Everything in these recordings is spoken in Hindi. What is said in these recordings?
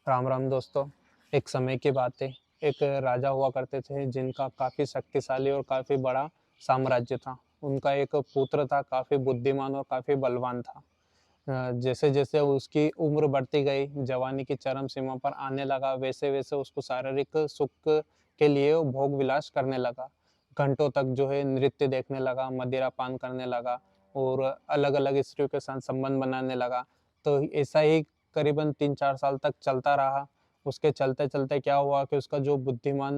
राम राम दोस्तों। एक समय की बात है। एक राजा हुआ करते थे जिनका काफ़ी शक्तिशाली और काफ़ी बड़ा साम्राज्य था। उनका एक पुत्र था, काफ़ी बुद्धिमान और काफ़ी बलवान था। जैसे जैसे उसकी उम्र बढ़ती गई, जवानी की चरम सीमा पर आने लगा, वैसे वैसे उसको शारीरिक सुख के लिए वो भोग विलास करने लगा। घंटों तक जो है नृत्य देखने लगा, मदिरा पान करने लगा और अलग अलग स्त्रियों के साथ संबंध बनाने लगा। तो ऐसा ही करीबन 3-4 साल तक चलता रहा। उसके चलते चलते क्या हुआ कि उसका जो बुद्धिमान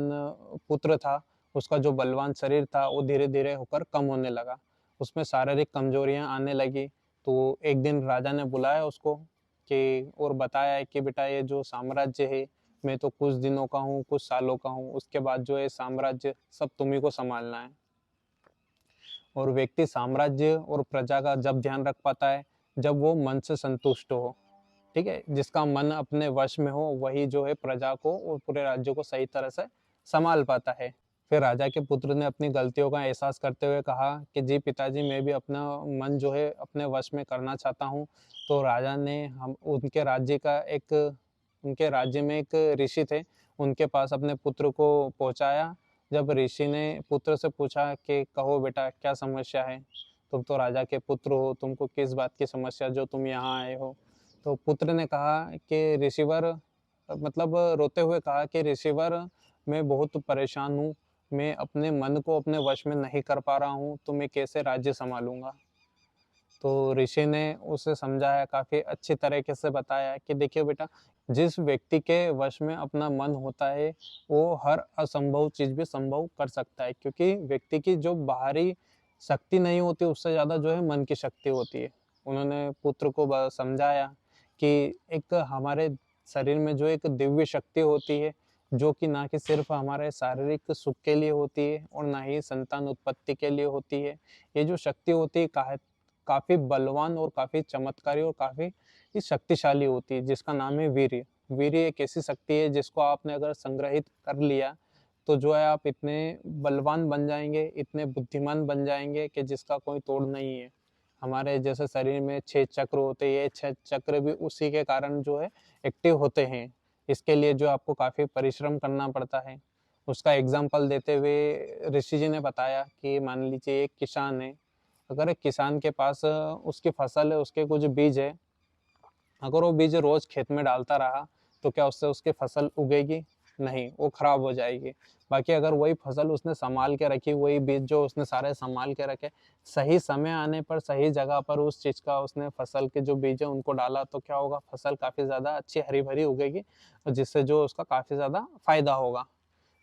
पुत्र था, उसका जो बलवान शरीर था, वो धीरे धीरे होकर कम होने लगा। उसमें शारीरिक कमजोरियां आने लगी। तो एक दिन राजा ने बुलाया उसको कि और बताया है कि बेटा, ये जो साम्राज्य है, मैं तो कुछ दिनों का हूँ, कुछ सालों का हूँ, उसके बाद जो है साम्राज्य सब तुम्ही को संभालना है। और व्यक्ति साम्राज्य और प्रजा का जब ध्यान रख पाता है जब वो मन से संतुष्ट हो। ठीक है, जिसका मन अपने वश में हो वही जो है प्रजा को और पूरे राज्य को सही तरह से संभाल पाता है। फिर राजा के पुत्र ने अपनी गलतियों का एहसास करते हुए कहा कि जी पिताजी, मैं भी अपना मन जो है अपने वश में करना चाहता हूँ। तो राजा ने हम उनके राज्य में एक ऋषि थे, उनके पास अपने पुत्र को पहुंचाया। जब ऋषि ने पुत्र से पूछा कि कहो बेटा, क्या समस्या है? तुम तो राजा के पुत्र हो, तुमको किस बात की समस्या जो तुम यहाँ आए हो? तो पुत्र ने कहा कि ऋषिवर, मतलब रोते हुए कहा कि ऋषिवर, मैं बहुत परेशान हूँ। मैं अपने मन को अपने वश में नहीं कर पा रहा हूँ, तो मैं कैसे राज्य संभालूंगा? तो ऋषि ने उसे समझाया, काफ़ी अच्छी तरीके से बताया कि देखिए बेटा, जिस व्यक्ति के वश में अपना मन होता है वो हर असंभव चीज़ भी संभव कर सकता है, क्योंकि व्यक्ति की जो बाहरी शक्ति नहीं होती, उससे ज़्यादा जो है मन की शक्ति होती है। उन्होंने पुत्र को समझाया कि एक हमारे शरीर में जो एक दिव्य शक्ति होती है, जो कि ना कि सिर्फ हमारे शारीरिक सुख के लिए होती है और ना ही संतान उत्पत्ति के लिए होती है। ये जो शक्ति होती है काफ़ी बलवान और काफ़ी चमत्कारी और काफ़ी शक्तिशाली होती है, जिसका नाम है वीर्य। वीर्य एक ऐसी शक्ति है जिसको आपने अगर संग्रहित कर लिया तो जो है आप इतने बलवान बन जाएंगे, इतने बुद्धिमान बन जाएंगे कि जिसका कोई तोड़ नहीं है। हमारे जैसे शरीर में 6 चक्र होते हैं, ये 6 चक्र भी उसी के कारण जो है एक्टिव होते हैं। इसके लिए जो आपको काफ़ी परिश्रम करना पड़ता है। उसका एग्जाम्पल देते हुए ऋषि जी ने बताया कि मान लीजिए एक किसान है। अगर एक किसान के पास उसकी फसल है, उसके कुछ बीज है, अगर वो बीज रोज खेत में डालता रहा तो क्या उससे उसकी फसल उगेगी? नहीं, वो खराब हो जाएगी। बाकी अगर वही फसल उसने संभाल के रखी, वही बीज जो उसने सारे संभाल के रखे, सही समय आने पर सही जगह पर उस चीज का उसने फसल के जो बीज है उनको डाला, तो क्या होगा? फसल काफी ज्यादा अच्छी हरी भरी उगेगी और जिससे जो उसका काफी ज्यादा फायदा होगा।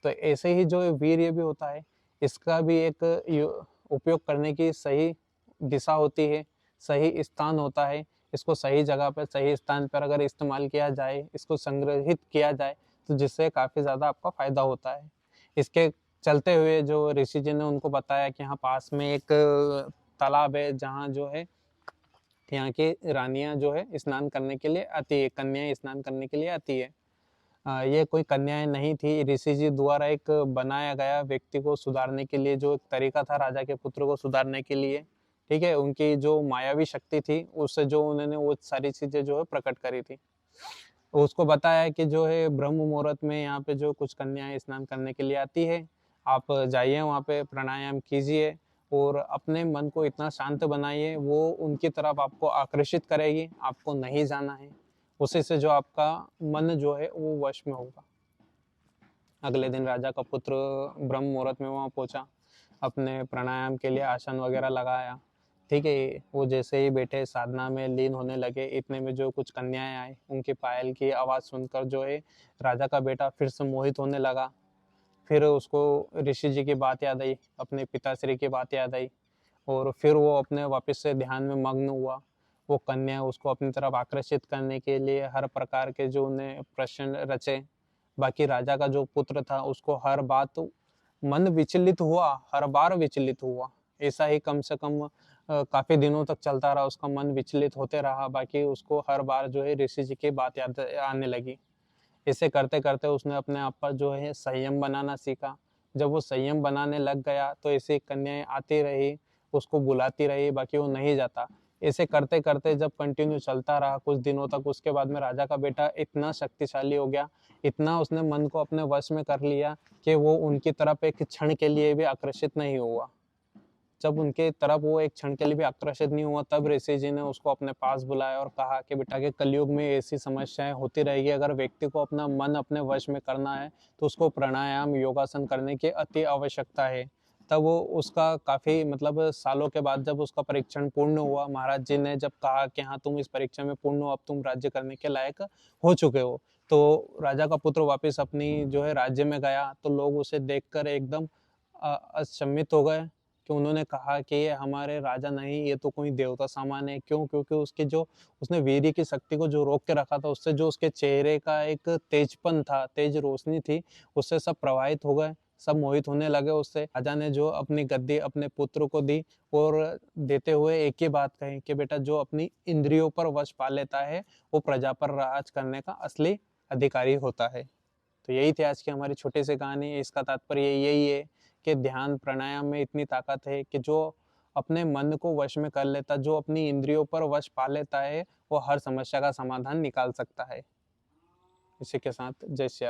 तो ऐसे ही जो वीर्य भी होता है, इसका भी एक उपयोग करने की सही दिशा होती है, सही स्थान होता है। इसको सही जगह पर सही स्थान पर अगर इस्तेमाल किया जाए, इसको संग्रहित किया जाए, तो जिससे काफ़ी ज़्यादा आपका फ़ायदा होता है। इसके चलते हुए जो ऋषि जी ने उनको बताया कि यहाँ पास में एक तालाब है, जहाँ जो है यहाँ की रानियाँ जो है स्नान करने के लिए आती है, कन्याएं स्नान करने के लिए आती है। ये कोई कन्याएं नहीं थी, ऋषि जी द्वारा एक बनाया गया व्यक्ति को सुधारने के लिए जो एक तरीका था राजा के पुत्र को सुधारने के लिए। ठीक है, उनकी जो मायावी शक्ति थी उससे जो उन्होंने वो सारी चीजें जो है प्रकट करी थी। उसको बताया कि जो है ब्रह्म मुहूर्त में यहाँ पे जो कुछ कन्याएं स्नान करने के लिए आती है, आप जाइए वहाँ पे प्राणायाम कीजिए और अपने मन को इतना शांत बनाइए, वो उनकी तरफ आपको आकर्षित करेगी, आपको नहीं जाना है। उसी से जो आपका मन जो है वो वश में होगा। अगले दिन राजा का पुत्र ब्रह्म मुहूर्त में वहाँ पहुंचा, अपने प्राणायाम के लिए आसन वगैरह लगाया। ठीक है, वो जैसे ही बैठे साधना में लीन होने लगे, इतने में जो कुछ कन्याएं आई, उनकी पायल की आवाज़ सुनकर जो है राजा का बेटा फिर से मोहित होने लगा। फिर उसको ऋषि जी की बात याद आई, अपने पिताश्री की बात याद आई और फिर वो अपने वापस से ध्यान में मग्न हुआ। वो कन्या उसको अपनी तरफ आकर्षित करने के लिए हर प्रकार के जो उन्हें प्रश्न रचे। बाकी राजा का जो पुत्र था उसको हर बात मन विचलित हुआ, हर बार विचलित हुआ। ऐसा ही कम से कम काफी दिनों तक चलता रहा, उसका मन विचलित होते रहा। बाकी उसको हर बार जो है ऋषि जी की बात याद आने लगी। इसे करते करते उसने अपने आप पर जो है संयम बनाना सीखा। जब वो संयम बनाने लग गया तो ऐसी कन्याएं आती रही, उसको बुलाती रही, बाकी वो नहीं जाता। ऐसे करते-करते जब कंटिन्यू चलता रहा कुछ दिनों तक, उसके बाद में राजा का बेटा इतना शक्तिशाली हो गया, इतना उसने मन को अपने वश में कर लिया कि वो उनकी तरफ एक क्षण के लिए भी आकर्षित नहीं हुआ। जब उनके तरफ वो एक क्षण के लिए भी आकर्षित नहीं हुआ, तब ऋषि जी ने उसको अपने पास बुलाया और कहा कि बेटा के कलयुग में ऐसी समस्याएँ होती रहेगी, अगर व्यक्ति को अपना मन अपने वश में करना है, तो उसको प्राणायाम, योगासन करने की अति आवश्यकता है। तब वो उसका काफ़ी मतलब सालों के बाद जब उसका परीक्षण पूर्ण हुआ, महाराज जी ने जब कहा कि हाँ, तुम इस परीक्षा में पूर्ण हो, अब तुम राज्य करने के लायक हो चुके हो। तो राजा का पुत्र वापस अपनी जो है राज्य में गया, तो लोग उसे देखकर एकदम अचंभित हो गए। कि उन्होंने कहा कि ये हमारे राजा नहीं, ये तो कोई देवता सामान है। क्यों? क्योंकि उसकी जो उसने वीर्य की शक्ति को जो रोक के रखा था, उससे जो उसके चेहरे का एक तेजपन था, तेज रोशनी थी, उससे सब प्रभावित हो गए, सब मोहित होने लगे उससे। राजा ने जो अपनी गद्दी अपने पुत्र को दी और देते हुए एक ही बात कही कि बेटा जो अपनी इंद्रियों पर वश पा लेता है, वो प्रजा पर राज करने का असली अधिकारी होता है। तो यही थी आज की हमारी छोटी सी कहानी। इसका तात्पर्य यही है कि ध्यान प्राणायाम में इतनी ताकत है कि जो अपने मन को वश में कर लेता, जो अपनी इंद्रियों पर वश पा लेता है, वो हर समस्या का समाधान निकाल सकता है। इसी के साथ जय श्री राम।